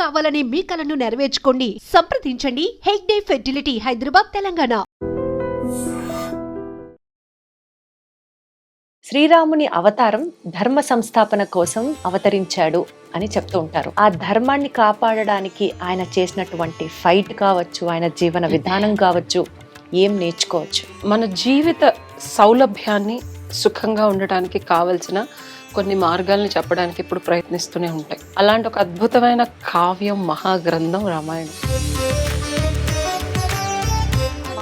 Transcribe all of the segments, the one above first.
కావాలనే మీ కలను నెరవేర్చుకోండి. సంప్రదించండి హెగ్డే ఫెర్టిలిటీ, హైదరాబాద్, తెలంగాణ. శ్రీరాముని అవతారం ధర్మ సంస్థాపన కోసం అవతరించాడు అని చెప్తూ ఉంటారు. ఆ ధర్మాన్ని కాపాడడానికి ఆయన చేసినటువంటి ఫైట్ కావచ్చు, ఆయన జీవన విధానం కావచ్చు, ఏం నేర్చుకోవచ్చు? మన జీవిత సౌలభ్యాన్ని సుఖంగా ఉండటానికి కావలసిన కొన్ని మార్గాల్ని చెప్పడానికి ఇప్పుడు ప్రయత్నిస్తూనే ఉంటాయి. అలాంటి ఒక అద్భుతమైన కావ్యం, మహాగ్రంథం రామాయణం.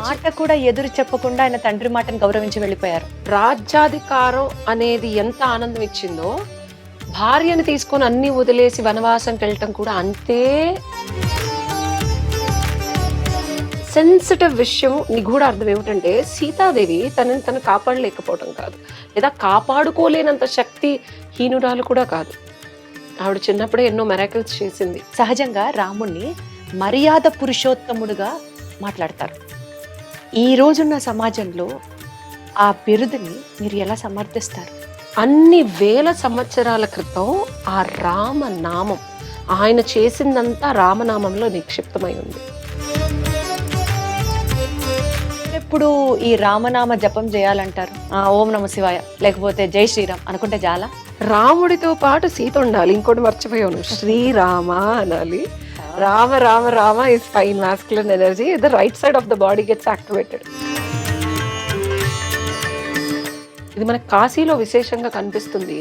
మాట కూడా ఎదురు చెప్పకుండా ఆయన తండ్రి మాటను గౌరవించి వెళ్ళిపోయారు. రాజ్యాధికారం అనేది ఎంత ఆనందం ఇచ్చిందో, భార్యను తీసుకొని అన్ని వదిలేసి వనవాసంకి వెళ్ళటం కూడా అంతే సెన్సిటివ్ విషయం. నిగూఢ అర్థం ఏమిటంటే, సీతాదేవి తనని తను కాపాడలేకపోవడం కాదు, లేదా కాపాడుకోలేనంత శక్తి హీనురాలు కూడా కాదు. ఆవిడ చిన్నప్పుడే ఎన్నో మెరాకిల్స్ చేసింది. సహజంగా రాముణ్ణి మర్యాద పురుషోత్తముడుగా మాట్లాడతారు. ఈ రోజున్న సమాజంలో ఆ బిరుదుని మీరు ఎలా సమర్థిస్తారు? అన్ని వేల సంవత్సరాల క్రితం ఆ రామనామం, ఆయన చేసిందంతా రామనామంలో నిక్షిప్తమై ఉంది. ఎప్పుడు ఈ రామనామ జపం చేయాలంటారు? ఓం నమ శివాయ, లేకపోతే జై శ్రీరామ్ అనుకుంటే చాలా? రాముడితో పాటు సీత ఉండాలి. ఇంకోటి మర్చిపోయాను, శ్రీరామ అనాలి. Rama Rama Rama is fine masculine energy. The right side of the body gets activated. ఇది మనకు కాశీలో విశేషంగా కనిపిస్తుంది.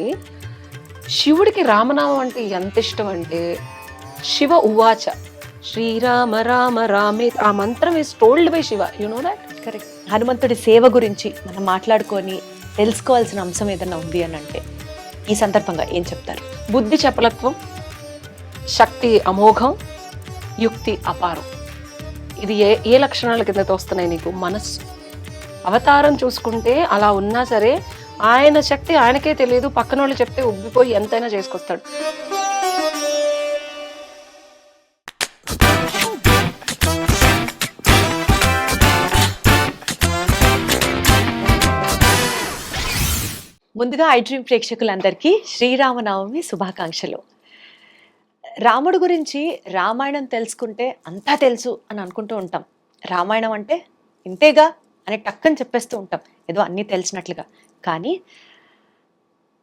శివుడికి రామనామం అంటే ఎంత ఇష్టం అంటే, శివ ఉవాచ శ్రీరామ రామ రామే, ఆ మంత్రం is told by Shiva. You know that? Correct. హనుమంతుడి సేవ గురించి మనం మాట్లాడుకొని తెలుసుకోవాల్సిన అంశం ఏదన్నా ఉంది అని అంటే ఈ సందర్భంగా ఏం చెప్తారు? బుద్ధి చపలత్వం, శక్తి అమోఘం, యుక్తి అపారం. ఇది ఏ లక్షణాల కింద తోస్తున్నాయి నీకు? మనస్సు. అవతారం చూసుకుంటే అలా ఉన్నా సరే ఆయన శక్తి ఆయనకే తెలియదు, పక్కన వాళ్ళు చెప్తే ఉబ్బిపోయి ఎంతైనా చేసుకొస్తాడు. ముందుగా ఐడ్రీమ్ ప్రేక్షకులందరికీ శ్రీరామనవమి శుభాకాంక్షలు. రాముడు గురించి రామాయణం తెలుసుకుంటే అంతా తెలుసు అని అనుకుంటూ ఉంటాం. రామాయణం అంటే ఇంతేగా అని టక్కని చెప్పేస్తూ ఉంటాం, ఏదో అన్నీ తెలిసినట్లుగా. కానీ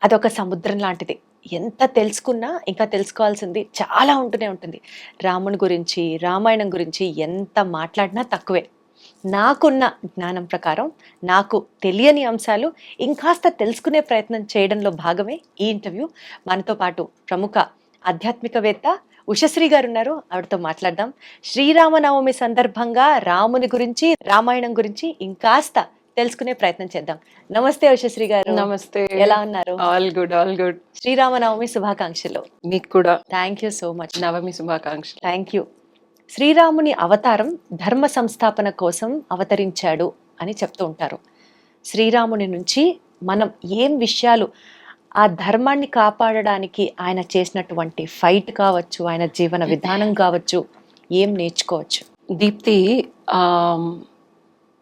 అదొక సముద్రం లాంటిది. ఎంత తెలుసుకున్నా ఇంకా తెలుసుకోవాల్సింది చాలా ఉంటూనే ఉంటుంది. రాముని గురించి, రామాయణం గురించి ఎంత మాట్లాడినా తక్కువే. నాకున్న జ్ఞానం ప్రకారం నాకు తెలియని అంశాలు ఇంకాస్త తెలుసుకునే ప్రయత్నం చేయడంలో భాగమే ఈ ఇంటర్వ్యూ. మనతో పాటు ప్రముఖ ఆధ్యాత్మికవేత్త ఉషశ్రీ గారు ఉన్నారు, ఆవిడతో మాట్లాడదాం. శ్రీరామనవమి సందర్భంగా రాముని గురించి, రామాయణం గురించి ఇంకాస్త తెలుసుకునే ప్రయత్నం చేద్దాం. నమస్తే ఉషశ్రీ గారు. నమస్తే. ఎలా ఉన్నారు? All good, all good. Sri Rama Navami శుభాకాంక్షలు. మీకు కూడా. Thank you so much. Navami శుభాకాంక్షలు. Thank you. శ్రీరాముని అవతారం ధర్మ సంస్థాపన కోసం అవతరించాడు అని చెప్తూ ఉంటారు. శ్రీరాముని నుంచి మనం ఏం విషయాలు, ఆ ధర్మాన్ని కాపాడడానికి ఆయన చేసినటువంటి ఫైట్ కావచ్చు, ఆయన జీవన విధానం కావచ్చు, ఏం నేర్చుకోవచ్చు? దీప్తి,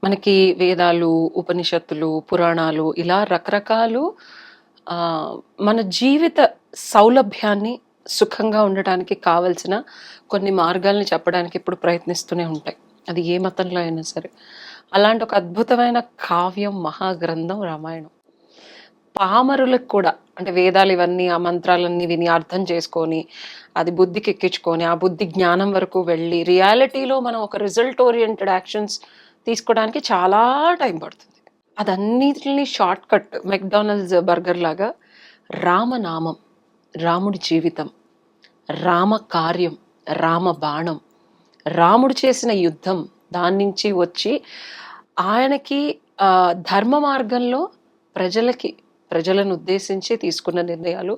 మనకి వేదాలు, ఉపనిషత్తులు, పురాణాలు ఇలా రకరకాలు మన జీవిత సౌలభ్యాన్ని సుఖంగా ఉండటానికి కావలసిన కొన్ని మార్గాల్ని చెప్పడానికి ఇప్పుడు ప్రయత్నిస్తూనే ఉంటాయి. అది ఏ మతంలో అయినా సరే. అలాంటి ఒక అద్భుతమైన కావ్యం, మహాగ్రంథం రామాయణం. పామరులకు కూడా, అంటే వేదాలు ఇవన్నీ, ఆ మంత్రాలన్నీ విని అర్థం చేసుకొని అది బుద్ధికి ఎక్కించుకొని ఆ బుద్ధి జ్ఞానం వరకు వెళ్ళి రియాలిటీలో మనం ఒక రిజల్ట్ ఓరియంటెడ్ యాక్షన్స్ తీసుకోవడానికి చాలా టైం పడుతుంది. అదన్నిటిని షార్ట్ కట్, మెక్డానల్డ్స్ బర్గర్ లాగా రామనామం, రాముడి జీవితం, రామ కార్యం, రామ బాణం, రాముడు చేసిన యుద్ధం, దాని నుంచి వచ్చి ఆయనకి ధర్మ మార్గంలో ప్రజలను ఉద్దేశించి తీసుకున్న నిర్ణయాలు,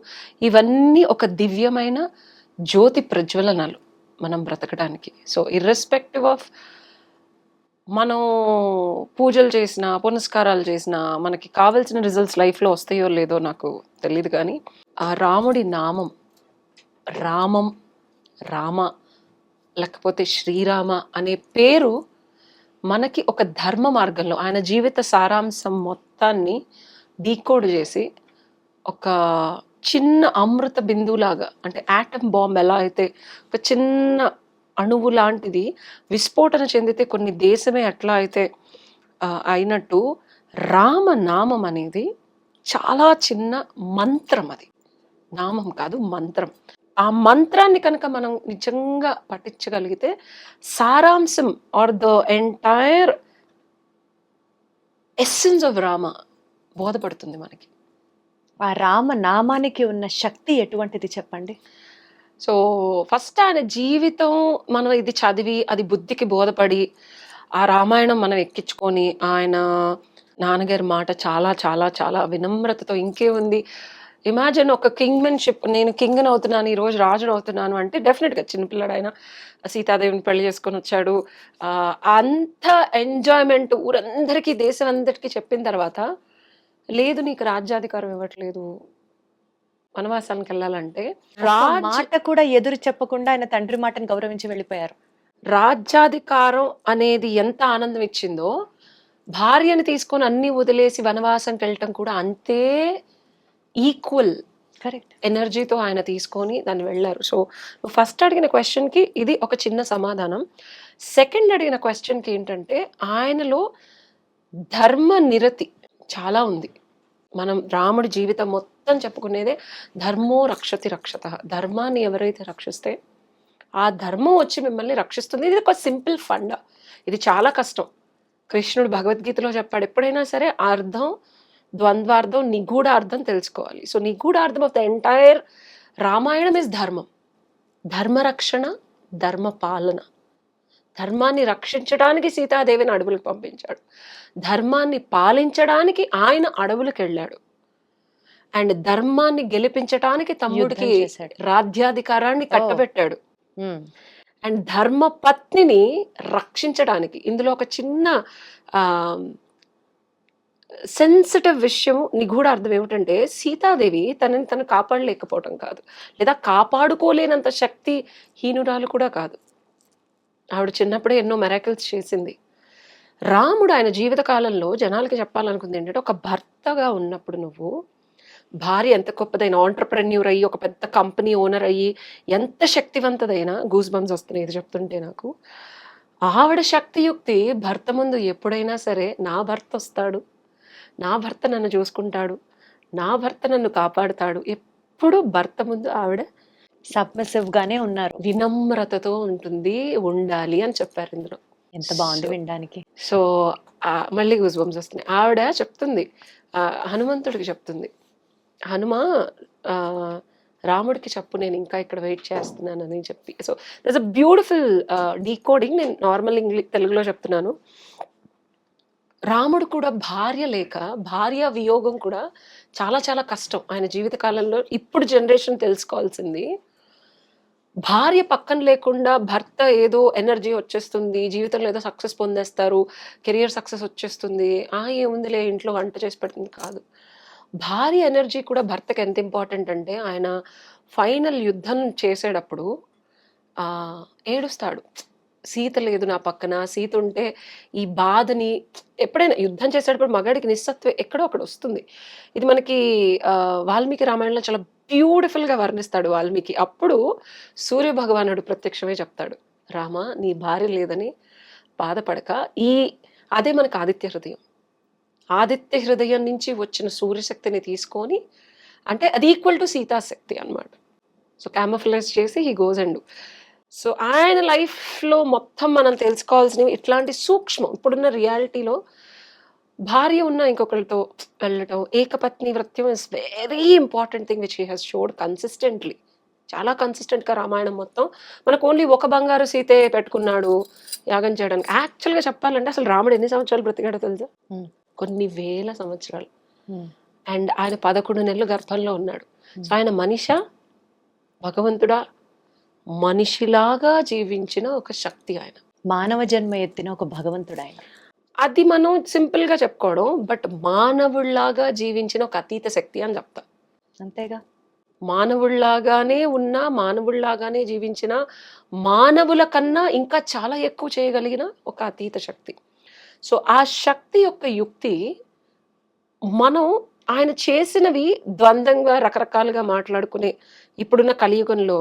ఇవన్నీ ఒక దివ్యమైన జ్యోతి ప్రజ్వలనాలు మనం బ్రతకడానికి. సో ఇర్రెస్పెక్టివ్ ఆఫ్ మనం పూజలు చేసినా, పునస్కారాలు చేసినా మనకి కావాల్సిన రిజల్ట్స్ లైఫ్లో వస్తాయో లేదో నాకు తెలియదు, కానీ ఆ రాముడి నామం, రామం, రామ లేకపోతే శ్రీరామ అనే పేరు మనకి ఒక ధర్మ మార్గంలో ఆయన జీవిత సారాంశం మొత్తాన్ని డీకోడ్ చేసి ఒక చిన్న అమృత బిందువులాగా, అంటే యాటమ్ బాంబ్ ఎలా అయితే ఒక చిన్న అణువు లాంటిది విస్ఫోటన చెందితే కొన్ని దేశమే ఎట్లా అయితే అయినట్టు రామనామం అనేది చాలా చిన్న మంత్రం. అది నామం కాదు, మంత్రం. ఆ మంత్రాన్ని కనుక మనం నిజంగా పఠించగలిగితే సారాంశం are the entire essence of Rama బోధపడుతుంది మనకి. ఆ రామనామానికి ఉన్న శక్తి ఎటువంటిది చెప్పండి? సో ఫస్ట్ ఆయన జీవితం మనం ఇది చదివి అది బుద్ధికి బోధపడి ఆ రామాయణం మనం ఎక్కించుకొని ఆయన నాన్నగారి మాట చాలా చాలా చాలా వినమ్రతతో, ఇంకేముంది, ఇమాజిన్ ఒక కింగ్మెన్షిప్, నేను కింగ్ని అవుతున్నాను, ఈ రోజు రాజును అవుతున్నాను అంటే డెఫినెట్గా చిన్నపిల్లాడు ఆయన సీతాదేవిని పెళ్లి చేసుకొని వచ్చాడు. అంత ఎంజాయ్మెంట్ ఊరందరికీ దేశం అందరికీ చెప్పిన తర్వాత లేదు నీకు రాజ్యాధికారం ఇవ్వట్లేదు, వనవాసానికి వెళ్ళాలంటే మాట కూడా ఎదురు చెప్పకుండా ఆయన తండ్రి మాటను గౌరవించి వెళ్ళిపోయారు. రాజ్యాధికారం అనేది ఎంత ఆనందం ఇచ్చిందో భార్యని తీసుకొని అన్ని వదిలేసి వనవాసంకి వెళ్ళటం కూడా అంతే ఈక్వల్ కరెక్ట్ ఎనర్జీతో ఆయన తీసుకొని దాన్ని వెళ్ళారు. సో నువ్వు ఫస్ట్ అడిగిన క్వశ్చన్కి ఇది ఒక చిన్న సమాధానం. సెకండ్ అడిగిన క్వశ్చన్కి ఏంటంటే ఆయనలో ధర్మ నిరతి చాలా ఉంది. మనం రాముడి జీవితం మొత్తం చెప్పుకునేదే ధర్మో రక్షతి రక్షత. ధర్మాన్ని ఎవరైతే రక్షిస్తే ఆ ధర్మం వచ్చి మిమ్మల్ని రక్షిస్తుంది. ఇది ఒక సింపుల్ ఫండ, ఇది చాలా కష్టం. కృష్ణుడు భగవద్గీతలో చెప్పాడు, ఎప్పుడైనా సరే అర్థం, ద్వంద్వార్థం, నిగూఢ అర్థం తెలుసుకోవాలి. సో నిగూఢ అర్థం of the entire Ramayanam is ధర్మం. ధర్మరక్షణ, ధర్మ పాలన. ధర్మాన్ని రక్షించడానికి సీతాదేవిని అడవులకు పంపించాడు, ధర్మాన్ని పాలించడానికి ఆయన అడవులకు వెళ్ళాడు, అండ్ ధర్మాన్ని గెలిపించడానికి తమ్ముడికి రాజ్యాధికారాన్ని కట్టబెట్టాడు, అండ్ ధర్మ పత్నిని రక్షించడానికి. ఇందులో ఒక చిన్న సెన్సిటివ్ విషయం, నిగూఢ అర్థం ఏమిటంటే సీతాదేవి తనని తను కాపాడలేకపోవటం కాదు, లేదా కాపాడుకోలేనంత శక్తి హీనురాలు కూడా కాదు. ఆవిడ చిన్నప్పుడే ఎన్నో మెరాకిల్స్ చేసింది. రాముడు ఆయన జీవిత కాలంలో జనాలకి చెప్పాలనుకుంది ఏంటంటే, ఒక భర్తగా ఉన్నప్పుడు నువ్వు భార్య ఎంత గొప్పదైన ఆంటర్ప్రెన్యూర్ అయ్యి ఒక పెద్ద కంపెనీ ఓనర్ అయ్యి ఎంత శక్తివంతదైనా, గూస్ బంప్స్ వస్తున్నాయి ఇది చెప్తుంటే నాకు, ఆవిడ శక్తియుక్తి భర్త ముందు ఎప్పుడైనా సరే నా భర్త వస్తాడు, నా భర్త నన్ను చూసుకుంటాడు, నా భర్త నన్ను కాపాడుతాడు, ఎప్పుడు భర్త ముందు ఆవిడ సబ్మిసివ్ గానే ఉన్నారు, వినమ్రతతో ఉండాలి అని చెప్పారు ఇందులో. ఎంత బాగుంది వినడానికి. సో మళ్ళీ గూస్ బంప్స్ వస్తున్నాయి. ఆవిడ చెప్తుంది, హనుమంతుడికి చెప్తుంది, హనుమ రాముడికి చెప్పు నేను ఇంకా ఇక్కడ వెయిట్ చేస్తున్నానని చెప్పి. So that's a beautiful decoding. నేను నార్మల్ తెలుగులో చెప్తున్నాను. రాముడు కూడా భార్య లేక, భార్య వియోగం కూడా చాలా చాలా కష్టం ఆయన జీవిత కాలంలో. ఇప్పుడు జనరేషన్ తెలుసుకోవాల్సింది, భార్య పక్కన లేకుండా భర్త ఏదో ఎనర్జీ వచ్చేస్తుంది, జీవితంలో ఏదో సక్సెస్ పొందేస్తారు, కెరియర్ సక్సెస్ వచ్చేస్తుంది, ఏముందిలే ఇంట్లో వంట చేసి పెడుతుంది కాదు. భార్య ఎనర్జీ కూడా భర్తకి ఎంత ఇంపార్టెంట్ అంటే, ఆయన ఫైనల్ యుద్ధం చేసేటప్పుడు ఏడుస్తాడు, సీత లేదు నా పక్కన, సీత ఉంటే ఈ బాధని. ఎప్పుడైనా యుద్ధం చేసేటప్పుడు మగాడికి నిస్సత్వం ఎక్కడో అక్కడ వస్తుంది. ఇది మనకి వాల్మీకి రామాయణంలో చాలా బ్యూటిఫుల్గా వర్ణిస్తాడు వాల్మీకి. అప్పుడు సూర్య భగవానుడు ప్రత్యక్షమే చెప్తాడు, రామ నీ భార్య లేదని బాధపడక, అదే మనకు ఆదిత్య హృదయం. ఆదిత్య హృదయం నుంచి వచ్చిన సూర్యశక్తిని తీసుకొని, అంటే అది ఈక్వల్ టు సీతాశక్తి అనమాట. సో క్యామోఫ్లేజ్ చేసి హీ గోస్ అండ్. సో ఆయన లైఫ్లో మొత్తం మనం తెలుసుకోవాల్సినవి ఇట్లాంటి సూక్ష్మం. ఇప్పుడున్న రియాలిటీలో భార్య ఉన్న ఇంకొకరితో వెళ్ళటం, ఏకపత్ని వ్రత్యం is very important thing which he has showed consistently. చాలా కన్సిస్టెంట్గా రామాయణం మొత్తం మనకు ఓన్లీ ఒక బంగారు సీతే పెట్టుకున్నాడు యాగం చేయడానికి. యాక్చువల్గా చెప్పాలంటే అసలు రాముడు ఎన్ని సంవత్సరాలు బ్రతికాడో తెలుసా? కొన్ని వేల సంవత్సరాలు. అండ్ ఆయన 11 నెలలు గర్భంలో ఉన్నాడు. సో ఆయన మనిషా భగవంతుడా, మనిషిలాగా జీవించిన ఒక శక్తి ఆయన. మానవ జన్మ ఎత్తిన ఒక భగవంతుడు ఆయన. అది మనం సింపుల్ గా చెప్పుకోవడం, బట్ మానవుళ్లాగా జీవించిన ఒక అతీత శక్తి అని చెప్తా. అంతేగా, మానవుళ్లాగానే ఉన్న, మానవుళ్లాగానే జీవించిన, మానవుల కన్నా ఇంకా చాలా ఎక్కువ చేయగలిగిన ఒక అతీత శక్తి. సో ఆ శక్తి యొక్క యుక్తి మనం ఆయన చేసినవి ద్వంద్వంగా రకరకాలుగా మాట్లాడుకునే ఇప్పుడున్న కలియుగంలో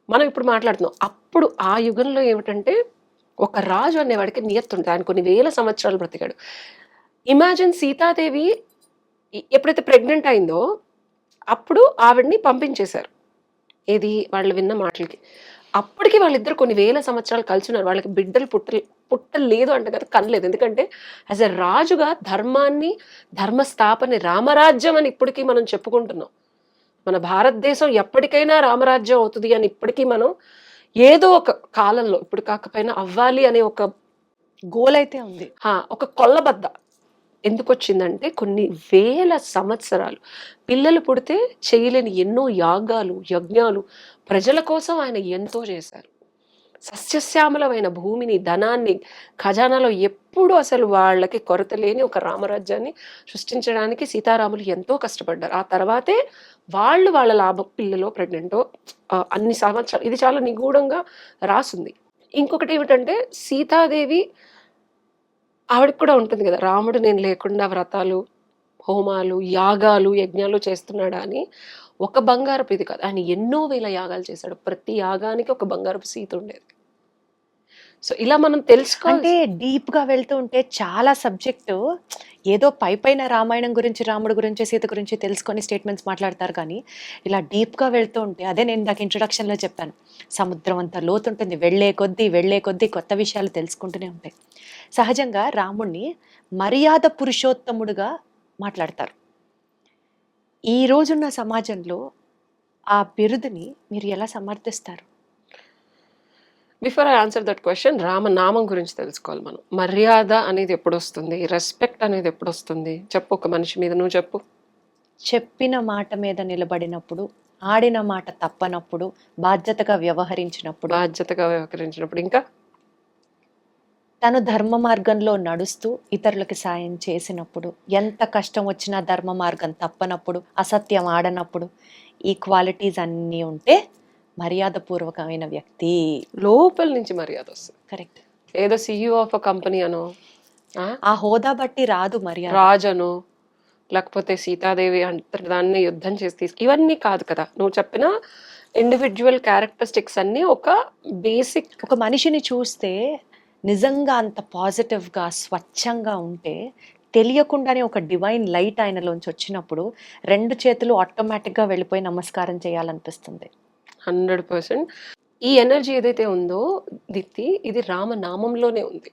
మనం ఇప్పుడు మాట్లాడుతున్నాం. అప్పుడు ఆ యుగంలో ఏమిటంటే ఒక రాజు అనేవాడికి నియత్తు ఉంటుంది. ఆయన కొన్ని వేల సంవత్సరాలు బ్రతికాడు. ఇమాజిన్ సీతాదేవి ఎప్పుడైతే ప్రెగ్నెంట్ అయిందో అప్పుడు ఆవిడ్ని పంపించేశారు. ఏది వాళ్ళు విన్న మాటలకి. అప్పటికి వాళ్ళిద్దరు కొన్ని వేల సంవత్సరాలు కలిసి ఉన్నారు. వాళ్ళకి బిడ్డలు పుట్టలేదు అంటే కదా, కనలేదు. ఎందుకంటే యాజ్ ఎ రాజుగా ధర్మాన్ని, ధర్మస్థాపన, రామరాజ్యం అని ఇప్పటికీ మనం చెప్పుకుంటున్నాం. మన భారతదేశం ఎప్పటికైనా రామరాజ్యం అవుతుంది అని ఇప్పటికీ మనం ఏదో ఒక కాలంలో, ఇప్పుడు కాకపోయినా అవ్వాలి అనే ఒక గోల్ అయితే ఉంది. ఒక కొల్లబద్ద ఎందుకు వచ్చిందంటే కొన్ని వేల సంవత్సరాలు పిల్లలు పుడితే చేయలేని ఎన్నో యాగాలు, యజ్ఞాలు ప్రజల కోసం ఆయన ఎంతో చేశారు. సస్యశ్యామలమైన భూమిని, ధనాన్ని, ఖజానాలో ఎప్పుడు అసలు వాళ్ళకి కొరత లేని ఒక రామరాజ్యాన్ని సృష్టించడానికి సీతారాములు ఎంతో కష్టపడ్డారు. ఆ తర్వాతే వాళ్ళ లాభ పిల్లలో ప్రెగ్నెంటో అన్ని సంవత్సరాలు, ఇది చాలా నిగూఢంగా రాసుంది. ఇంకొకటి ఏమిటంటే సీతాదేవి ఆవిడకి కూడా ఉంటుంది కదా, రాముడు నేను లేకుండా వ్రతాలు, హోమాలు, యాగాలు, యజ్ఞాలు చేస్తున్నాడా అని. ఒక బంగారపు ఇది కాదు, ఆయన ఎన్నో వేల యాగాలు చేశాడు. ప్రతి యాగానికి ఒక బంగారపు సీత ఉండేది. సో ఇలా మనం అంటే డీప్ గా వెళ్తూ ఉంటే చాలా సబ్జెక్టు ఏదో పైన రామాయణం గురించి, రాముడు గురించి, సీత గురించి తెలుసుకొని స్టేట్మెంట్స్ మాట్లాడతారు. కానీ ఇలా డీప్ గా వెళ్తూ ఉంటే, అదే నేను నాకు ఇంట్రొడక్షన్ లో చెప్పాను, సముద్రం అంత లోతు ఉంటుంది. వెళ్లే కొద్దీ కొత్త విషయాలు తెలుసుకుంటూనే ఉంటాయి. సహజంగా రాముణ్ణి మర్యాద పురుషోత్తముడుగా మాట్లాడతారు. ఈ రోజున్న సమాజంలో ఆ బిరుదుని మీరు ఎలా సమర్థిస్తారు? Before I answer that question, రామనామం గురించి తెలుసుకోవాలి మనం. మర్యాద అనేది ఎప్పుడు వస్తుంది, రెస్పెక్ట్ అనేది ఎప్పుడు వస్తుంది చెప్పు. ఒక మనిషి మీద నువ్వు చెప్పు. చెప్పిన మాట మీద నిలబడినప్పుడు, ఆడిన మాట తప్పనప్పుడు, బాధ్యతగా వ్యవహరించినప్పుడు, ఇంకా తను ధర్మ మార్గంలో నడుస్తూ ఇతరులకి సాయం చేసినప్పుడు, ఎంత కష్టం వచ్చినా ధర్మ మార్గం తప్పనప్పుడు, అసత్యం ఆడనప్పుడు, ఈ క్వాలిటీస్ అన్నీ ఉంటే మర్యాదపూర్వకమైన వ్యక్తి. లోపల నుంచి మర్యాద వస్తుంది. కరెక్ట్. ఏదో CEO ఆఫ్ అ కంపెనీ అనో, ఆ హోదా బట్టి రాదు మర్యాద. రాజను, లేకపోతే సీతాదేవి అంతటి దాన్ని యుద్ధం చేసి ఇవన్నీ కాదు కదా. నువ్వు చెప్పిన ఇండివిజువల్ క్యారెక్టరిస్టిక్స్ అన్ని ఒక బేసిక్. ఒక మనిషిని చూస్తే నిజంగా అంత పాజిటివ్గా, స్వచ్ఛంగా ఉంటే తెలియకుండానే ఒక డివైన్ లైట్ ఆయనలోంచి వచ్చినప్పుడు 2 చేతులు ఆటోమేటిక్గా వెళ్ళిపోయి నమస్కారం చేయాలనిపిస్తుంది. 100%. ఈ ఎనర్జీ ఏదైతే ఉందో దీప్తి, ఇది రామనామంలోనే ఉంది.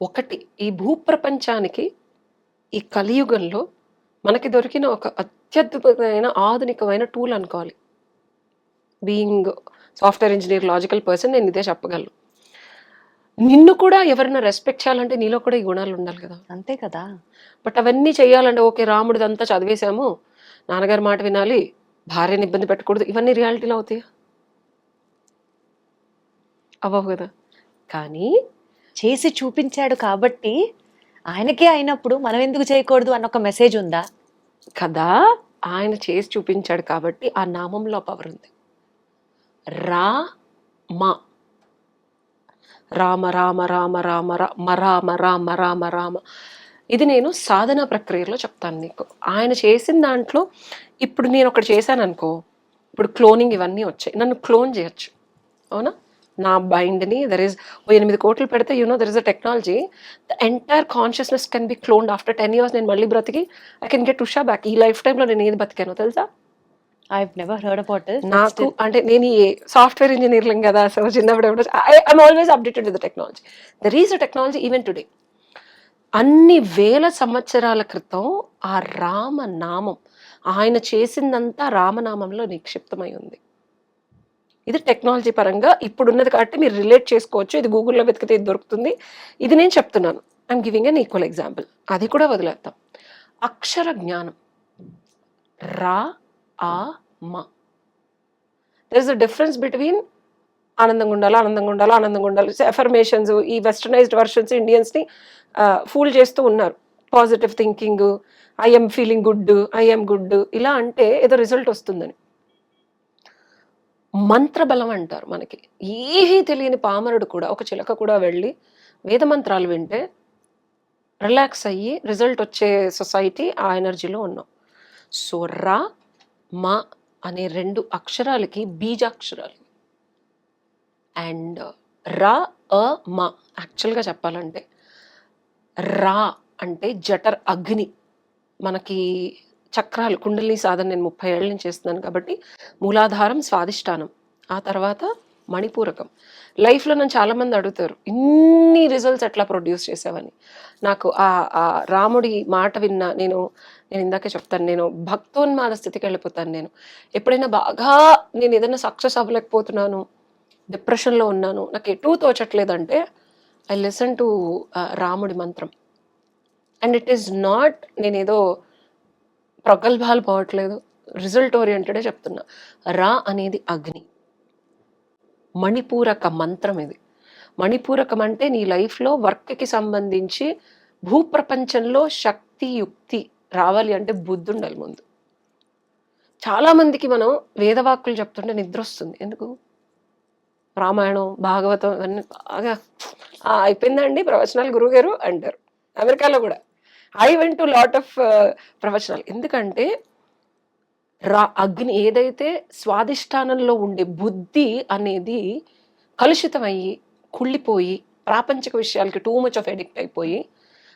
ఒకటి, ఈ భూప్రపంచానికి ఈ కలియుగంలో మనకి దొరికిన ఒక అత్యద్భుతమైన ఆధునికమైన టూల్ అనుకోవాలి. Being software engineer, logical person, నేను ఇదే చెప్పగలను. నిన్ను కూడా ఎవరైనా రెస్పెక్ట్ చేయాలంటే నీలో కూడా ఈ గుణాలు ఉండాలి కదా. అంతే కదా. బట్ అవన్నీ చేయాలంటే ఓకే, రాముడిదంతా చదివేశాము, నాన్నగారి మాట వినాలి, భార్యని ఇబ్బంది పెట్టకూడదు, ఇవన్నీ రియాలిటీలో అవుతాయి? అవ్వవు కదా. కానీ చేసి చూపించాడు కాబట్టి ఆయనకే అయినప్పుడు మనం ఎందుకు చేయకూడదు అన్న ఒక మెసేజ్ ఉందా కదా. ఆయన చేసి చూపించాడు కాబట్టి ఆ నామంలో పవర్ ఉంది. రామ రామ రామ రామ రామ రామ రామ రామ రామ, ఇది నేను సాధన ప్రక్రియలో చెప్తాను నీకు. ఆయన చేసిన దాంట్లో ఇప్పుడు నేను ఒకటి చేశాను అనుకో, ఇప్పుడు క్లోనింగ్ ఇవన్నీ వచ్చాయి, నన్ను క్లోన్ చేయొచ్చు, అవునా? నా మైండ్ని దర్ ఈస్ 8 కోట్లు పెడితే there is a technology, the entire consciousness can be cloned. After 10 years నేను మళ్ళీ బ్రతికి I can get Usha back. ఈ లైఫ్ టైంలో నేను ఏది బతికానో తెలుసా? I've never heard about it. నాకు అంటే నేను ఈ సాఫ్ట్వేర్ ఇంజనీరింగ్ కదా, సో చిన్నప్పుడు I'm always updated with the technology. There is a technology even today. అన్ని వేల సంవత్సరాల క్రితం ఆ రామనామం, ఆయన చేసిందంతా రామనామంలో నిక్షిప్తమై ఉంది. ఇది టెక్నాలజీ పరంగా ఇప్పుడున్నది కాబట్టి మీరు రిలేట్ చేసుకోవచ్చు. ఇది గూగుల్లో వెతికితే ఇది దొరుకుతుంది. ఇది నేను చెప్తున్నాను. I'm giving an equal example. అది కూడా వదిలేద్దాం. అక్షర జ్ఞానం, రా ఆ మా. There is a difference between ఆనందంగా ఉండాలి. ఎఫర్మేషన్స్, ఈ వెస్టర్నైజ్డ్ వర్షన్స్ ఇండియన్స్ని ఫూల్ చేస్తూ ఉన్నారు. Positive thinking, I'm feeling good, I'm good, ఇలా అంటే ఏదో రిజల్ట్ వస్తుందని. మంత్రబలం అంటారు. మనకి ఏమీ తెలియని పామరుడు కూడా, ఒక చిలక కూడా వెళ్ళి వేద మంత్రాలు వింటే రిలాక్స్ అయ్యి రిజల్ట్ వచ్చే సొసైటీ ఆ ఎనర్జీలో ఉన్నాం. సో రా మా అనే 2 అక్షరాలకి బీజాక్షరాలు. అండ్ రా మా యాక్చువల్గా చెప్పాలంటే రా అంటే జఠర్ అగ్ని. మనకి చక్రాలు కుండలిని సాధన నేను 30 ఏళ్ళ నుంచి చేస్తున్నాను కాబట్టి మూలాధారం స్వాదిష్టానం, ఆ తర్వాత మణిపూరకం. లైఫ్లో నన్ను చాలామంది అడుగుతారు ఇన్ని రిజల్ట్స్ ఎట్లా ప్రొడ్యూస్ చేసావని. నాకు ఆ రాముడి మాట విన్నా నేను ఇందాకే చెప్తాను, నేను భక్తోన్మాద స్థితికి వెళ్ళిపోతాను. నేను ఎప్పుడైనా బాగా నేను ఏదైనా సక్సెస్ అవ్వలేకపోతున్నాను, డిప్రెషన్లో ఉన్నాను, నాకు ఎటూ తోచట్లేదంటే ఐ లిసన్ టు రాముడి మంత్రం. అండ్ ఇట్ ఈస్ నాట్ నేనేదో ప్రగల్భాలు పోవట్లేదు, రిజల్ట్ ఓరియంటెడే చెప్తున్నా. రా అనేది అగ్ని, మణిపూరక మంత్రం ఇది. మణిపూరకం అంటే నీ లైఫ్లో వర్క్కి సంబంధించి భూప్రపంచంలో శక్తి యుక్తి రావాలి అంటే బుద్ధి ఉండాలి ముందు. చాలామందికి మనం వేదవాక్కులు చెప్తుంటే నిద్ర వస్తుంది. ఎందుకు? రామాయణం భాగవతం ఇవన్నీ బాగా అయిపోయిందండి ప్రవచనాలు గురువుగారు అంటారు. అమెరికాలో కూడా I went to lot of ప్రవచనాలు. ఎందుకంటే అగ్ని ఏదైతే స్వాదిష్టానంలో ఉండే బుద్ధి అనేది కలుషితమయ్యి కుళ్ళిపోయి ప్రాపంచిక విషయాలకి టూ మచ్ ఆఫ్ ఎడిక్ట్ అయిపోయి,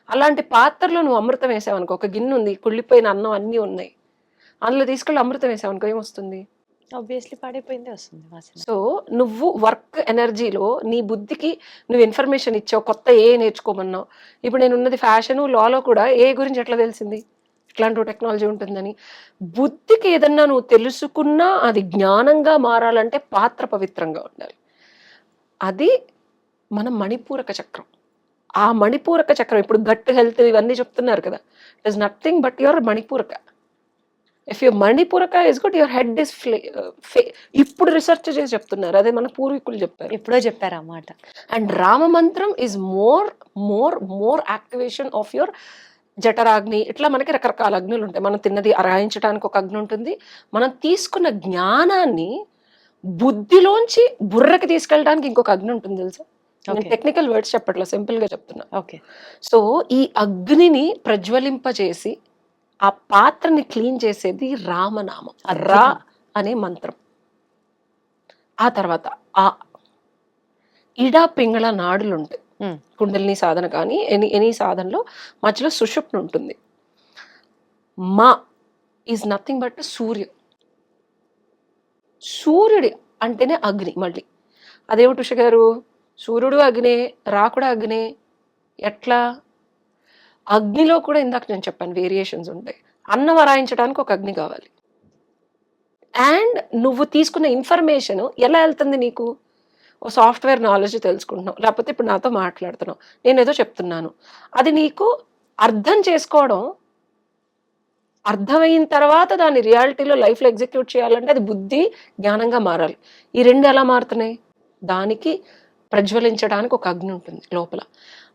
అలాంటి పాత్రలో నువ్వు అమృతం వేసావనుకో, ఒక గిన్నె ఉంది, కుళ్ళిపోయిన అన్నం అన్నీ ఉన్నాయి, అందులో తీసుకెళ్ళి అమృతం వేసావనుకో ఏమొస్తుంది? ఆబ్వియస్లీ పాడైపోయిందే వస్తుంది వాసన. సో నువ్వు వర్క్ ఎనర్జీలో నీ బుద్ధికి నువ్వు ఇన్ఫర్మేషన్ ఇచ్చావు, కొత్త ఏ నేర్చుకోమన్నావు. ఇప్పుడు నేను ఉన్నది ఫ్యాషను లాలో కూడా ఏ గురించి ఎట్లా తెలిసింది ఇట్లాంటి టెక్నాలజీ ఉంటుందని. బుద్ధికి ఏదన్నా నువ్వు తెలుసుకున్నా అది జ్ఞానంగా మారాలంటే పాత్ర పవిత్రంగా ఉండాలి. అది మన మణిపూరక చక్రం. ఆ మణిపూరక చక్రం ఇప్పుడు గట్ హెల్త్ ఇవన్నీ చెప్తున్నారు కదా, it is nothing but your Manipuraka. If your Manipuraka is good, your head is ఇప్పుడు రీసెర్చ్ చేసి చెప్తున్నారు, అదే మన పూర్వీకులు చెప్పారు, ఎప్పుడో చెప్పారు అన్నమాట. అండ్ రామ మంత్రం is more more more activation of your జఠరాగ్ని. ఇట్లా మనకి రకరకాల అగ్నులు ఉంటాయి. మనం తిన్నది అరగించడానికి ఒక అగ్ని ఉంటుంది, మనం తీసుకున్న జ్ఞానాన్ని బుద్ధిలోంచి బుర్రకి తీసుకెళ్ళడానికి ఇంకొక అగ్ని ఉంటుంది తెలుసా. నేను టెక్నికల్ వర్డ్స్ చెప్పట్లా, సింపుల్ గా చెప్తున్నా. ఓకే. సో ఈ అగ్నిని ప్రజ్వలింపజేసి ఆ పాత్రని క్లీన్ చేసేది రామనామం, రా అనే మంత్రం. ఆ తర్వాత ఆ ఇడా పింగళ నాడులు ఉంటాయి కుండలిని సాధన కానీ ఎనీ సాధనలో మధ్యలో సుషుప్తి ఉంటుంది. మా ఈజ్ నథింగ్ బట్ సూర్యుడి అంటేనే అగ్ని. మళ్ళీ అదేమిటి ఉష గారు, సూర్యుడు అగ్నే, రా కూడా అగ్నే, ఎట్లా? అగ్నిలో కూడా ఇందాక నేను చెప్పాను వేరియేషన్స్ ఉంటాయి. అన్నం వరాయించడానికి ఒక అగ్ని కావాలి. అండ్ నువ్వు తీసుకున్న ఇన్ఫర్మేషన్ ఎలా వెళ్తుంది నీకు? ఓ సాఫ్ట్వేర్ నాలెడ్జ్ తెలుసుకుంటున్నావు, లేకపోతే ఇప్పుడు నాతో మాట్లాడుతున్నావు, నేను ఏదో చెప్తున్నాను, అది నీకు అర్థం చేసుకోవడం, అర్థమైన తర్వాత దాన్ని రియాలిటీలో లైఫ్లో ఎగ్జిక్యూట్ చేయాలంటే అది బుద్ధి జ్ఞానంగా మారాలి. ఈ రెండు ఎలా మారుతున్నాయి? దానికి ప్రజ్వలించడానికి ఒక అగ్ని ఉంటుంది లోపల.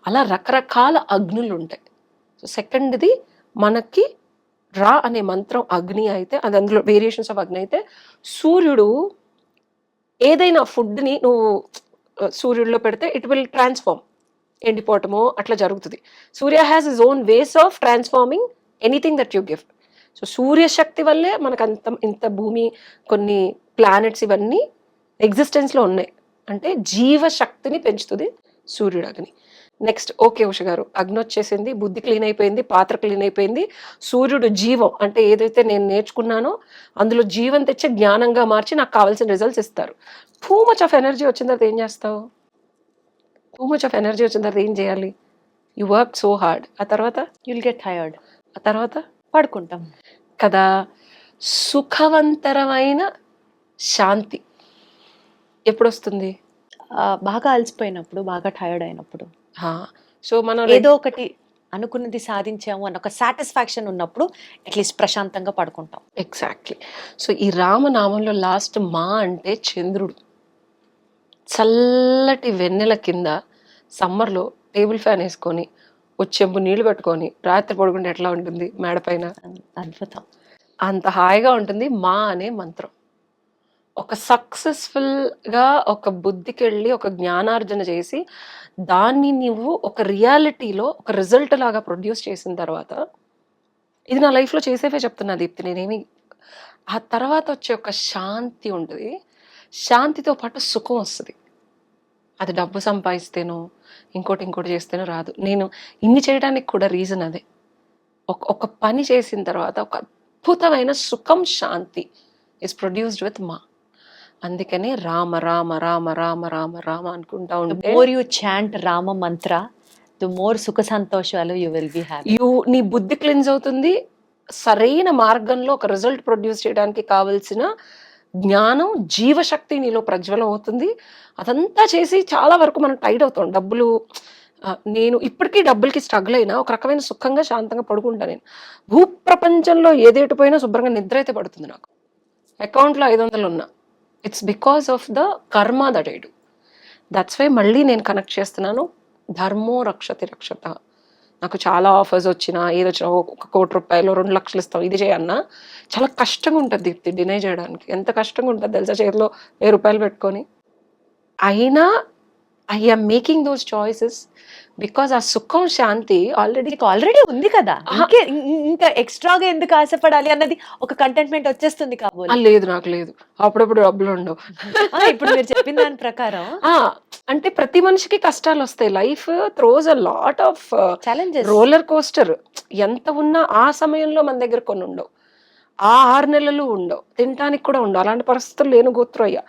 అలా రకరకాల అగ్నులు ఉంటాయి. సో సెకండ్ది మనకి రా అనే మంత్రం అగ్ని అయితే, అది అందులో వేరియేషన్స్ ఆఫ్ అగ్ని అయితే, సూర్యుడు ఏదైనా ఫుడ్ని నువ్వు సూర్యుడిలో పెడితే ఇట్ విల్ ట్రాన్స్ఫార్మ్, ఎండిపోవటమో అట్లా జరుగుతుంది. Surya has his own ways of transforming anything that you give. So సూర్యశక్తి వల్లే మనకు ఇంత భూమి, కొన్ని ప్లానెట్స్ ఇవన్నీ ఎగ్జిస్టెన్స్లో ఉన్నాయి. అంటే జీవశక్తిని పెంచుతుంది సూర్యుడు అగ్ని. నెక్స్ట్ ఓకే ఉష గారు, అగ్ని వచ్చేసింది, బుద్ధి క్లీన్ అయిపోయింది, పాత్ర క్లీన్ అయిపోయింది, సూర్యుడు జీవం అంటే ఏదైతే నేను నేర్చుకున్నానో అందులో జీవం తెచ్చే జ్ఞానంగా మార్చి నాకు కావాల్సిన రిజల్ట్స్ ఇస్తారు. టూ మచ్ ఆఫ్ ఎనర్జీ వచ్చిన తర్వాత ఏం చేస్తావు? టూ మచ్ ఆఫ్ ఎనర్జీ వచ్చిన తర్వాత ఏం చేయాలి? You work so hard. ఆ తర్వాత యుల్ గెట్ టైర్డ్. ఆ తర్వాత పడుకుంటాం కదా. సుఖవంతరమైన శాంతి ఎప్పుడు వస్తుంది? బాగా అలసిపోయినప్పుడు, బాగా టైర్డ్ అయినప్పుడు, సో మనం ఏదో ఒకటి అనుకున్నది సాధించాము అన్న ఒక సాటిస్ఫాక్షన్ ఉన్నప్పుడు అట్లీస్ట్ ప్రశాంతంగా పడుకుంటాం. ఎగ్జాక్ట్లీ. సో ఈ రామనామంలో లాస్ట్ మా అంటే చంద్రుడు. చల్లటి వెన్నెల కింద సమ్మర్లో టేబుల్ ఫ్యాన్ వేసుకొని చెంబు నీళ్లు పెట్టుకొని రాత్రి పడుకుంటే ఎట్లా ఉంటుంది మేడ పైన? అద్భుతం. అంత హాయిగా ఉంటుంది మా అనే మంత్రం. ఒక సక్సెస్ఫుల్గా ఒక బుద్ధికి వెళ్ళి ఒక జ్ఞానార్జన చేసి దాన్ని నువ్వు ఒక రియాలిటీలో ఒక రిజల్ట్ లాగా ప్రొడ్యూస్ చేసిన తర్వాత, ఇది నా లైఫ్లో చేసేవే చెప్తున్నా దీప్తి, నేనేమి ఆ తర్వాత వచ్చే ఒక శాంతి ఉంటుంది, శాంతితో పాటు సుఖం వస్తుంది. అది డబ్బు సంపాదిస్తేనో ఇంకోటి చేస్తేనో రాదు. నేను ఇన్ని చేయడానికి కూడా రీజన్ అదే. ఒక పని చేసిన తర్వాత ఒక అద్భుతమైన సుఖం, శాంతి ఇస్ ప్రొడ్యూస్డ్ విత్ మా. అందుకనే రామ రామ రామ రామ రామ రామ అనుకుంటా The ఉంటే more you chant Rama mantra, the more sukha santoshalu you will be having. నీ బుద్ధి క్లెన్స్ అవుతుంది, సరైన మార్గంలో ఒక రిజల్ట్ ప్రొడ్యూస్ చేయడానికి కావలసిన జ్ఞానం, జీవశక్తి నీలో ప్రజ్వలం అవుతుంది. అదంతా చేసి చాలా వరకు మనం టైడ్ అవుతాం. డబ్బులు, నేను ఇప్పటికీ డబ్బులకి స్ట్రగుల్ అయినా ఒక రకమైన సుఖంగా శాంతంగా పడుకుంటా. నేను భూప్రపంచంలో ఏదేటి పోయినా శుభ్రంగా నిద్ర అయితే పడుతుంది నాకు. అకౌంట్లో 500 ఉన్నా, it's because of the karma that I do. That's why మళ్ళీ నేను కనెక్ట్ చేస్తున్నాను, ధర్మో రక్షతి రక్షత. నాకు చాలా ఆఫర్స్ వచ్చినా, ఏదొచ్చినా, 1 కోటి రూపాయలు 2 లక్షలు ఇస్తాం, ఇది చేయన్నా చాలా కష్టంగా ఉంటుంది దీప్తి డినై చేయడానికి. ఎంత కష్టంగా ఉంటుంది తెలుసా, చేతిలో 1000 రూపాయలు పెట్టుకొని. అయినా I am making those choices because ఆ సుఖం, శాంతి ఆల్రెడీ ఉంది కదా, ఇంకా ఎక్స్ట్రాగా ఎందుకు ఆశపడాలి అన్నది ఒక కంటెంట్మెంట్ వచ్చేస్తుంది కాబోలు. లేదు, నాకు లేదు. అప్పుడప్పుడు డబ్బులు ఉండవు. ఇప్పుడు మీరు చెప్పిన దాని ప్రకారం అంటే ప్రతి మనిషికి కష్టాలు వస్తాయి. Life throws a lot of challenges, roller coaster. ఎంత ఉన్నా ఆ సమయంలో మన దగ్గర కొన్ని ఉండవు, ఆ 6 నెలలు ఉండవు, తినటానికి కూడా ఉండవు. అలాంటి పరిస్థితులు లేను గోత్రం అయ్యా.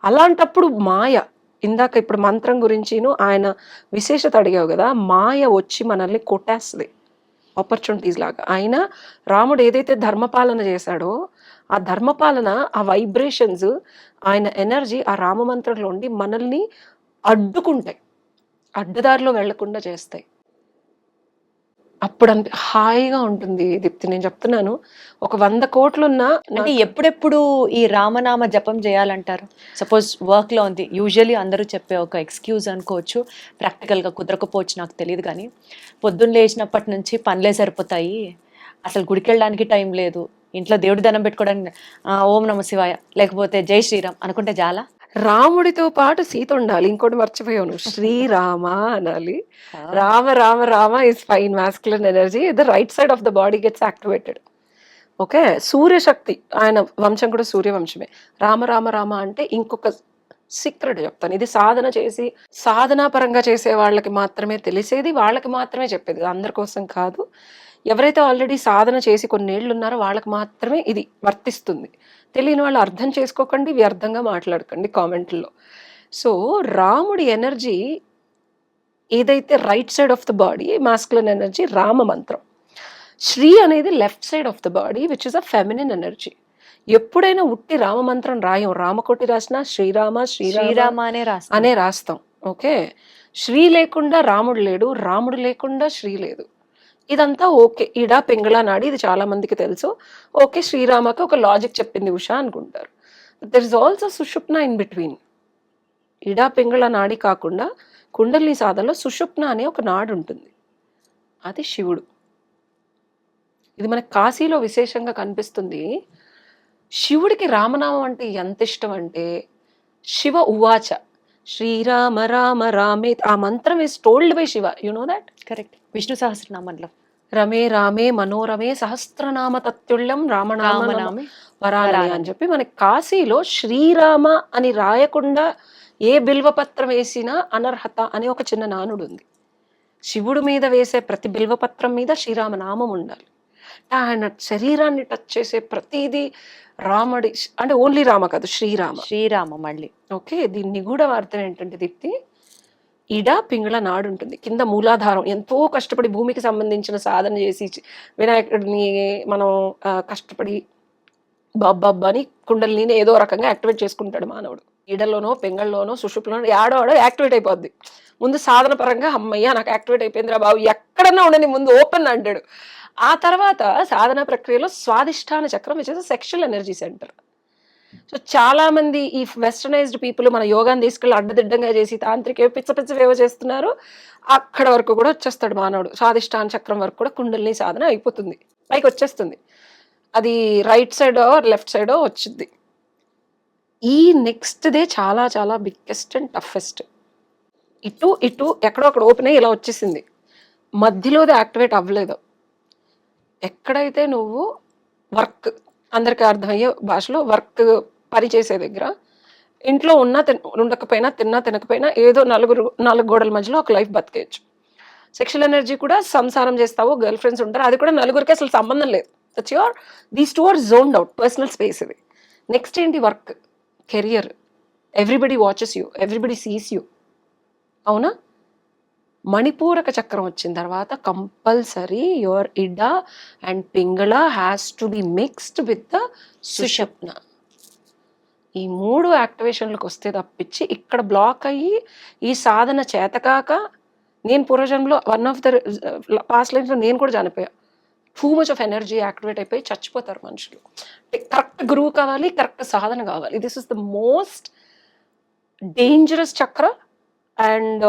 అలాంటప్పుడు మాయ, ఇందాక ఇప్పుడు మంత్రం గురించిను ఆయన విశేషత అడిగావు కదా, మాయ వచ్చి మనల్ని కొట్టేస్తుంది ఆపర్చునిటీస్ లాగా. ఆయన రాముడు ఏదైతే ధర్మపాలన చేశాడో ఆ ధర్మపాలన, ఆ వైబ్రేషన్స్, ఆయన ఎనర్జీ ఆ రామమంత్రంలో ఉండి మనల్ని అడ్డుకుంటాయి, అడ్డదారిలో వెళ్లకుండా చేస్తాయి. అప్పుడు హాయిగా ఉంటుంది దీప్తి. నేను చెప్తున్నాను, ఒక 100 కోట్లున్నా అంటే ఎప్పుడెప్పుడు ఈ రామనామ జపం చేయాలంటారు? సపోజ్ వర్క్ లో ఉంది, యూజువల్లీ అందరూ చెప్పే ఒక ఎక్స్క్యూజ్ అనుకోవచ్చు, ప్రాక్టికల్ గా కుదరకపోవచ్చు, నాకు తెలియదు. కానీ పొద్దున్న లేచినప్పటి నుంచి పనులే సరిపోతాయి, అసలు గుడికి వెళ్ళడానికి టైం లేదు, ఇంట్లో దేవుడి దండం పెట్టుకోవడానికి ఓం నమ శివాయ లేకపోతే జై శ్రీరామ్ అనుకుంటే చాలా. రాముడితో పాటు సీత ఉండాలి. ఇంకోటి మర్చిపోయాను, శ్రీరామ అనాలి. Rama Rama Rama is fine masculine energy, the right side of the body gets activated. Okay, సూర్యశక్తి, ఆయన వంశం కూడా సూర్యవంశమే. రామ రామ రామ అంటే ఇంకొక సీక్రెట్ చెప్తాను. ఇది సాధన చేసి, సాధనా పరంగా చేసే వాళ్ళకి మాత్రమే తెలిసేది, వాళ్ళకి మాత్రమే చెప్పేది, అందరి కోసం కాదు. ఎవరైతే ఆల్రెడీ సాధన చేసి కొన్నేళ్ళు ఉన్నారో వాళ్ళకి మాత్రమే ఇది వర్తిస్తుంది. తెలియని వాళ్ళు అర్థం చేసుకోకండి, వ్యర్థంగా మాట్లాడకండి కామెంట్లో. సో రాముడి ఎనర్జీ ఏదైతే right side of the body మాస్కులన్ energy, Rama మంత్రం. శ్రీ అనేది left side of the body which is a feminine energy. ఎప్పుడైనా ఉట్టి రామ మంత్రం రాయం, రామకోటి రాసినా శ్రీరామ శ్రీరామ అనే రాస్తాం. ఓకే, శ్రీ లేకుండా రాముడు లేడు, రాముడు లేకుండా శ్రీ లేదు. ఇదంతా ఓకే, ఈడా పింగళ నాడి, ఇది చాలా మందికి తెలుసు. ఓకే, శ్రీరామకి ఒక లాజిక్ చెప్పింది ఉషా అనుకుంటారు. There is also Sushumna in between. Ida Pingala నాడి కాకుండా కుండలిని సాధనలో సుషుప్న అనే ఒక నాడు ఉంటుంది, అది శివుడు. ఇది మనకి కాశీలో విశేషంగా కనిపిస్తుంది. శివుడికి రామనామం అంటే ఎంత ఇష్టం అంటే, శివ ఉవాచ శ్రీరామ రామ రామే, ఆ మంత్రం is told by Shiva, you know that? Correct. Vishnu సహస్రనామంలో రమే రామే మనోరమే సహస్రనామ తత్తుల్యం రామనామ వరాలని అని చెప్పి మనకి కాశీలో శ్రీరామ అని రాయకుండా ఏ బిల్వపత్రం వేసినా అనర్హత అనే ఒక చిన్న నానుడు ఉంది. శివుడు మీద వేసే ప్రతి బిల్వపత్రం మీద శ్రీరామ నామం ఉండాలి. ఆయన శరీరాన్ని టచ్ చేసే ప్రతిదీ రాముడి, అంటే ఓన్లీ రామ కాదు, శ్రీరామ మళ్ళీ. ఓకే, దీన్ని కూడా అర్థం ఏంటంటే దీప్తి, ఈడ పింగళ నాడు ఉంటుంది, కింద మూలాధారం. ఎంతో కష్టపడి భూమికి సంబంధించిన సాధన చేసి వినాయకుడిని మనం కష్టపడి బాబ్బాని కుండలిని ఏదో రకంగా యాక్టివేట్ చేసుకుంటాడు మానవుడు. ఈడలోనో పింగళలోనో సుషుప్లోనో ఆడో యాక్టివేట్ అయిపోద్ది. ముందు సాధన పరంగా అమ్మయ్య నాకు యాక్టివేట్ అయిపోయిందిరా బాబు, ఎక్కడన్నా ఉండని ముందు ఓపెన్ అంటాడు. ఆ తర్వాత సాధన ప్రక్రియలో స్వాదిష్టాన చక్రం which is sexual energy centre. So చాలా మంది ఈ వెస్టర్నైజ్డ్ పీపుల్ మన యోగాని తీసుకెళ్ళి అడ్డదిడ్డంగా చేసి తాంత్రిక పిచ్చవేవో చేస్తున్నారు. అక్కడ వరకు కూడా వచ్చేస్తాడు మానవుడు, స్వాదిష్టాన చక్రం వరకు కూడా కుండలిని సాధన అయిపోతుంది, పైకి వచ్చేస్తుంది. అది రైట్ సైడో లెఫ్ట్ సైడో వచ్చింది. ఈ నెక్స్ట్ డే చాలా చాలా బిగ్గెస్ట్ అండ్ టఫెస్ట్. ఇటు ఇటు ఎక్కడో అక్కడ ఓపెన్ అయ్యి ఇలా వచ్చేసింది, మధ్యలోది యాక్టివేట్ అవ్వలేదు. ఎక్కడైతే నువ్వు వర్క్, అందరికీ అర్థమయ్యే భాషలో వర్క్ పని చేసే దగ్గర, ఇంట్లో ఉన్నా ఉండకపోయినా, తిన్నా తినకపోయినా, ఏదో నాలుగు గోడల మధ్యలో ఒక లైఫ్ బతికేయచ్చు. సెక్షువల్ ఎనర్జీ కూడా సంసారం చేస్తావు, గర్ల్ ఫ్రెండ్స్ ఉంటారు, అది కూడా నలుగురికి అసలు సంబంధం లేదు. That's your, these two are zoned out, personal space ఇది. నెక్స్ట్ ఏంటి? Work, career. Everybody watches you, everybody sees you. అవునా? మణిపూరక చక్రం వచ్చిన తర్వాత compulsory your Ida and Pingala has to be mixed with the Sushumna. ఈ 3 యాక్టివేషన్లకు వస్తే తప్పించి ఇక్కడ బ్లాక్ అయ్యి ఈ సాధన చేతకాక, నేను పూర్వజన్మలో వన్ ఆఫ్ ద పాస్ట్ లైఫ్లో నేను కూడా చనిపోయా. Too much of energy activate అయిపోయి చచ్చిపోతారు మనుషులు. కరెక్ట్ గురువు కావాలి, కరెక్ట్ సాధన కావాలి. This is the most dangerous chakra. And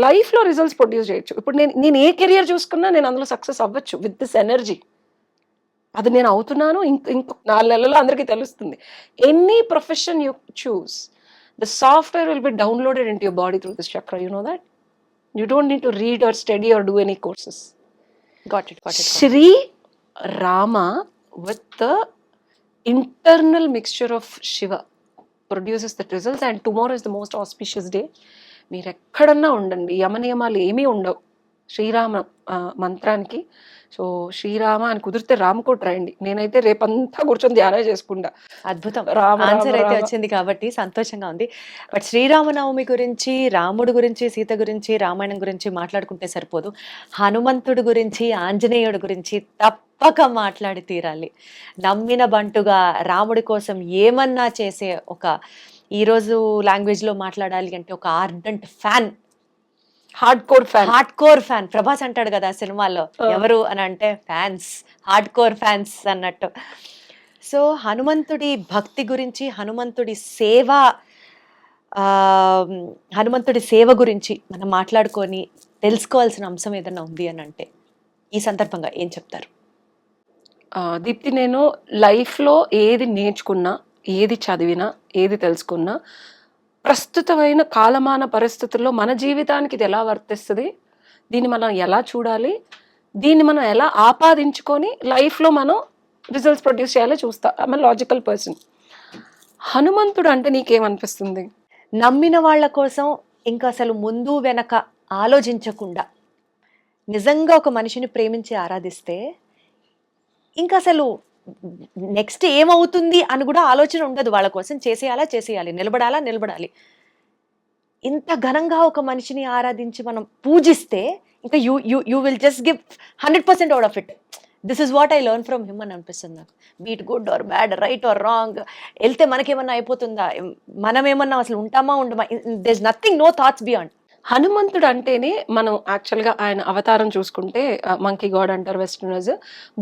లైఫ్లో రిజల్ట్స్ ప్రొడ్యూస్ చేయొచ్చు. ఇప్పుడు నేను ఏ కెరియర్ చూసుకున్నా నేను అందులో సక్సెస్ అవ్వచ్చు విత్ దిస్ ఎనర్జీ. అది నేను అవుతున్నాను. ఇంకో 4 నెలల్లో అందరికీ తెలుస్తుంది. Any profession you choose, the software will be downloaded into your body through this chakra. You know that? You don't need to read or study or do any courses. Got it. Shri Rama with the internal mixture of Shiva produces the results, and tomorrow is the most auspicious day. మీరు ఎక్కడన్నా ఉండండి, యమనియమాలు ఏమీ ఉండవు శ్రీరామ మంత్రానికి. So Srirama అని కుదిరితే రామకోట రాయండి. నేనైతే రేపంతా కూర్చొని ధ్యానం చేసుకుంటా. అద్భుతం, రామ ఆన్సర్ అయితే వచ్చింది కాబట్టి సంతోషంగా ఉంది. బట్ శ్రీరామనవమి గురించి, రాముడు గురించి, సీత గురించి, రామాయణం గురించి మాట్లాడుకుంటే సరిపోదు. హనుమంతుడు గురించి, ఆంజనేయుడు గురించి తప్పక మాట్లాడి తీరాలి. నమ్మిన బంటుగా రాముడి కోసం ఏమన్నా చేసే ఒక, ఈరోజు లాంగ్వేజ్లో మాట్లాడాలి అంటే ఒక ardent fan, hard core fan. Prabhas అంటాడు కదా సినిమాలో, ఎవరు అని అంటే ఫ్యాన్స్, హార్డ్ కోర్ ఫ్యాన్స్ అన్నట్టు. సో హనుమంతుడి భక్తి గురించి, హనుమంతుడి సేవ గురించి మనం మాట్లాడుకొని తెలుసుకోవాల్సిన అంశం ఏదైనా ఉంది అని అంటే ఈ సందర్భంగా ఏం చెప్తారు? దీప్తి, నేను లైఫ్లో ఏది నేర్చుకున్నా, ఏది చదివినా, ఏది తెలుసుకున్నా, ప్రస్తుతమైన కాలమాన పరిస్థితుల్లో మన జీవితానికి ఇది ఎలా వర్తిస్తుంది, దీన్ని మనం ఎలా చూడాలి, దీన్ని మనం ఎలా ఆపాదించుకొని లైఫ్లో మనం రిజల్ట్స్ ప్రొడ్యూస్ చేయాలో చూస్తా. I'm logical person. హనుమంతుడు అంటే నీకేమనిపిస్తుంది? నమ్మిన వాళ్ళ కోసం ఇంకా అసలు ముందు వెనక ఆలోచించకుండా నిజంగా ఒక మనిషిని ప్రేమించి ఆరాధిస్తే ఇంకా అసలు నెక్స్ట్ ఏమవుతుంది అని కూడా ఆలోచన ఉండదు. వాళ్ళ కోసం చేసేయాలి, నిలబడాలి. ఇంత ఘనంగా ఒక మనిషిని ఆరాధించి మనం పూజిస్తే ఇంకా you will just give 100% out of it. This is what I learn from him అని అనిపిస్తుంది నాకు. Be it good or bad, right or wrong, వెళ్తే మనకేమన్నా అయిపోతుందా, మనం ఏమన్నా అసలు ఉండమా, there is nothing, no thoughts beyond. హనుమంతుడు అంటేనే మనం యాక్చువల్గా ఆయన అవతారం చూసుకుంటే మంకీ గాడ్ అంటారు వెస్టర్నర్స్.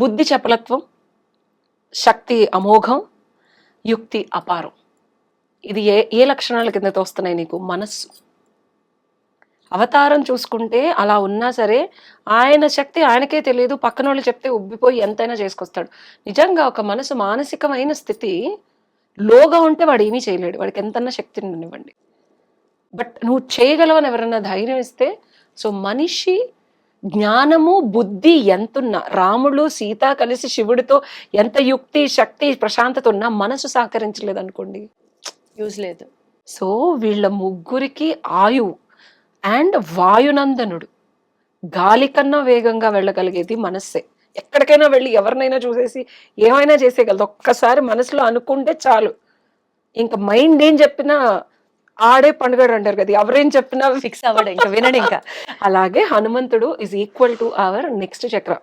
బుద్ధి చపలత్వం, శక్తి అమోఘం, యుక్తి అపారం. ఇది ఏ లక్షణాల కింద తోస్తున్నాయి నీకు? మనస్సు. అవతారం చూసుకుంటే అలా ఉన్నా సరే ఆయన శక్తి ఆయనకే తెలియదు, పక్కన వాళ్ళు చెప్తే ఉబ్బిపోయి ఎంతైనా చేసుకొస్తాడు. నిజంగా ఒక మనసు మానసికమైన స్థితి లోగా ఉంటే వాడు ఏమీ చేయలేడు, వాడికి ఎంతన్నా శక్తిని ఉండనివ్వండి. బట్ నువ్వు చేయగలవని ఎవరన్నా ధైర్యం ఇస్తే, సో మనిషి జ్ఞానము బుద్ధి ఎంతున్నా, రాముడు సీత కలిసి శివుడితో ఎంత యుక్తి శక్తి ప్రశాంతత ఉన్నా మనసు సహకరించలేదు అనుకోండి, యూజ్ లేదు. సో వీళ్ళ ముగ్గురికి ఆయువు అండ్ వాయునందనుడు, గాలి కన్నా వేగంగా వెళ్ళగలిగేది మనస్సే. ఎక్కడికైనా వెళ్ళి ఎవరినైనా చూసేసి ఏమైనా చేసేయగలదు. ఒక్కసారి మనసులో అనుకుంటే చాలు, ఇంకా మైండ్ ఏం చెప్పినా ఆడే పండుగ అంటారు కదా, ఎవరేం చెప్పినా ఫిక్స్ అవ్వడం, ఇంకా వినడు ఇంకా. అలాగే హనుమంతుడు is equal to our next చక్ర,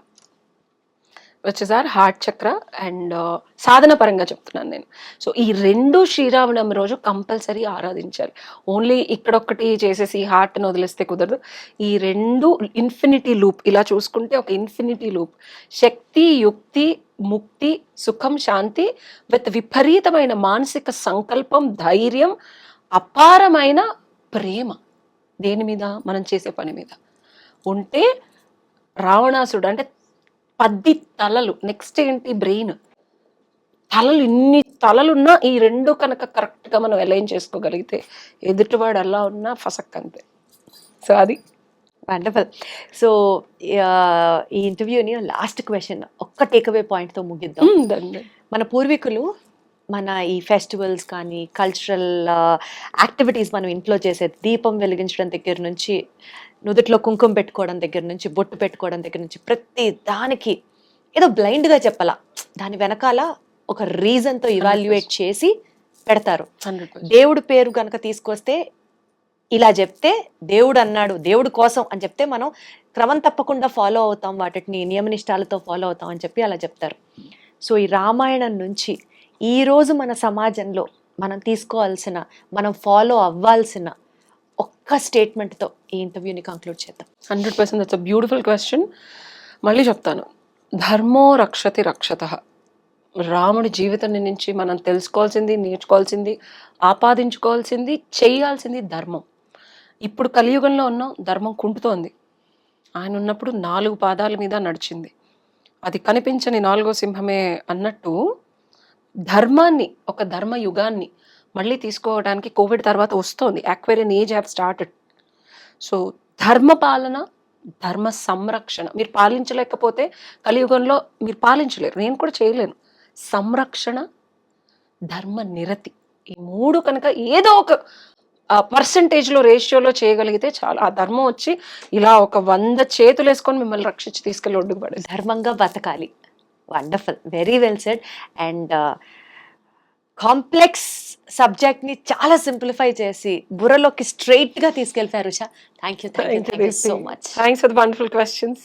విచ్ ఇస్ అవర్ హార్ట్ చక్ర. అండ్ సాధన పరంగా చెప్తున్నాను నేను. సో ఈ 2 శ్రీరామనవమి రోజు కంపల్సరీ ఆరాధించాలి. ఓన్లీ ఇక్కడొక్కటి చేసేసి హార్ట్ని వదిలేస్తే కుదరదు. ఈ 2 ఇన్ఫినిటీ లూప్, ఇలా చూసుకుంటే ఒక ఇన్ఫినిటీ లూప్. శక్తి, యుక్తి, ముక్తి, సుఖం, శాంతి విత్ విపరీతమైన మానసిక సంకల్పం, ధైర్యం, అపారమైన ప్రేమ దేని మీద? మనం చేసే పని మీద ఉంటే రావణాసుడు అంటే 10 తలలు. నెక్స్ట్ ఏంటి? బ్రెయిన్. తలలు ఇన్ని తలలున్నా ఈ రెండు కనుక కరెక్ట్గా మనం అలైన్ చేసుకోగలిగితే ఎదుటివాడు ఎలా ఉన్నా ఫసక్ అంతే. సో అది వండర్ఫుల్. సో ఈ ఇంటర్వ్యూని లాస్ట్ క్వశ్చన్ ఒక్క టేక్అవే పాయింట్తో ముగిద్దాం. మన పూర్వీకులు మన ఈ ఫెస్టివల్స్ కానీ కల్చరల్ యాక్టివిటీస్ మనం ఇంట్లో చేసేది, దీపం వెలిగించడం దగ్గర నుంచి, నుదుట్లో కుంకుమ పెట్టుకోవడం దగ్గర నుంచి, బొట్టు పెట్టుకోవడం దగ్గర నుంచి, ప్రతి దానికి ఏదో బ్లైండ్గా చెప్పాలా, దాని వెనకాల ఒక రీజన్తో ఇవాల్యుయేట్ చేసి పెడతారు. 100%. దేవుడి పేరు కనుక తీసుకొస్తే ఇలా చెప్తే దేవుడు అన్నాడు, దేవుడి కోసం అని చెప్తే మనం క్రమం తప్పకుండా ఫాలో అవుతాం, వాటిని నియమనిష్టాలతో ఫాలో అవుతాం అని చెప్పి అలా చెప్తారు. సో ఈ రామాయణం నుంచి ఈరోజు మన సమాజంలో మనం తీసుకోవాల్సిన, మనం ఫాలో అవ్వాల్సిన ఒక్క స్టేట్మెంట్తో ఈ ఇంటర్వ్యూని కంక్లూడ్ చేద్దాం. 100%. That's a beautiful question. మళ్ళీ చెప్తాను, ధర్మో రక్షతి రక్షతః. రాముడి జీవితం నుంచి మనం తెలుసుకోవాల్సింది, నేర్చుకోవాల్సింది, ఆపాదించుకోవాల్సింది, చేయాల్సింది ధర్మం. ఇప్పుడు కలియుగంలో ఉన్నాం, ధర్మం కుంటుతోంది. ఆయన ఉన్నప్పుడు 4 పాదాల మీద నడిచింది, అది కనిపించని 4వ సింహమే అన్నట్టు ధర్మాన్ని, ఒక ధర్మ యుగాన్ని మళ్ళీ తీసుకోవడానికి కోవిడ్ తర్వాత వస్తోంది. యాక్వేరియన్ ఏజ్ హ్యావ్ స్టార్టెడ్. సో ధర్మ పాలన, ధర్మ సంరక్షణ. మీరు పాలించలేకపోతే కలియుగంలో మీరు పాలించలేరు, నేను కూడా చేయలేను. సంరక్షణ, ధర్మ నిరతి, ఈ 3 కనుక ఏదో ఒక పర్సంటేజ్లో, రేషియోలో చేయగలిగితే చాలా, ఆ ధర్మం వచ్చి ఇలా ఒక 100 చేతులు వేసుకొని మిమ్మల్ని రక్షించి తీసుకెళ్ళి ఒడ్డుకు పడేది. ధర్మంగా బతకాలి. Wonderful, very well said. And complex సబ్జెక్ట్ని చాలా సింప్లిఫై చేసి బుర్రలోకి స్ట్రైట్గా తీసుకెళ్ళిపోయారు Usha. Thank you so much. Thanks for the wonderful questions.